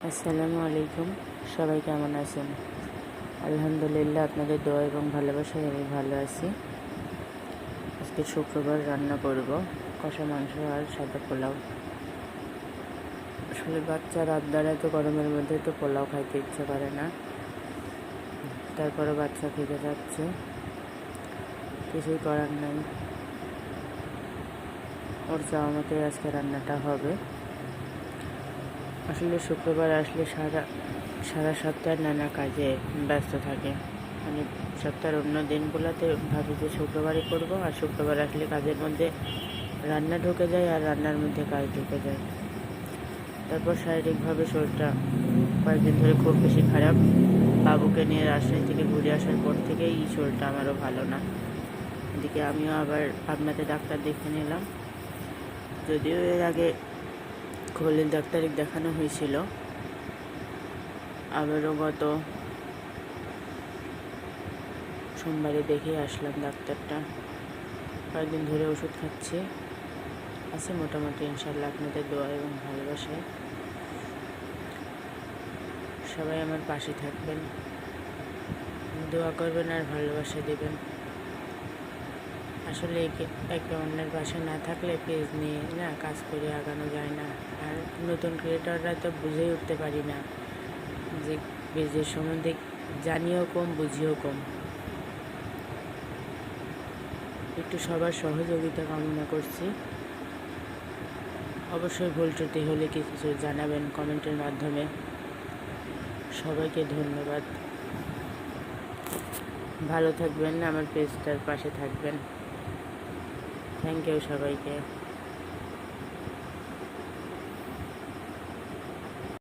আসসালামু আলাইকুম। সবাই কেমন আছেন? আলহামদুলিল্লাহ, আপনাদের দোয়া এবং ভালোবাসায় আমি ভালো আছি। আজকে শুক্রবার রান্না করব কষা মাংস আর সাদা পোলাও। আসলে বাচ্চার আবদারে তো গরমের মধ্যে তো পোলাও খাইতে ইচ্ছে করে না, তারপরে বাচ্চা খেতে যাচ্ছে, কিছুই করার নাই। ওর চাওয়া মতো আজকে রান্নাটা হবে। আসলে শুক্রবার আসলে সারা সপ্তাহ নানা কাজে ব্যস্ত থাকে। মানে সপ্তাহের অন্য দিনগুলোতে ভাবি যে শুক্রবারই করবো, আর শুক্রবার আসলে কাজের মধ্যে রান্না ঢুকে যায় আর রান্নার মধ্যে কাজ ঢুকে যায়। তারপর শারীরিকভাবে শরীরটা কয়েকদিন ধরে খুব বেশি খারাপ। বাবুকে নিয়ে রাজশাহী থেকে ঘুরে আসার পর থেকেই শরীরটা আমারও ভালো না। এদিকে আমিও আবার আপনাদের ডাক্তার দেখে নিলাম, যদিও এর আগে খোলের ডাক্তারে দেখানো হয়েছিল। আবারও গত সোমবারে দেখে আসলাম ডাক্তারটা। কয়েকদিন ধরে ওষুধ খাচ্ছি, আছে মোটামুটি ইনশাল্লাহ আপনাদের দোয়া এবং ভালোবাসায়। সবাই আমার পাশে থাকবেন, দোয়া করবেন আর ভালোবাসা দেবেন। আসলে একে অন্যের পাশে না থাকলে পেজ নিয়ে না কাজ করে আগানো যায় না। আর নতুন ক্রিয়েটররা তো বুঝেই উঠতে পারি না যে পেজের সম্বন্ধে জানিও কম, বুঝিও কম। একটু সবার সহযোগিতা কামনা করছি। অবশ্যই ভুল ত্রুটি হলে কিছু জানাবেন কমেন্টের মাধ্যমে। সবাইকে ধন্যবাদ। ভালো থাকবেন, আমার পেজটার পাশে থাকবেন। থ্যাংক ইউ সবাইকে।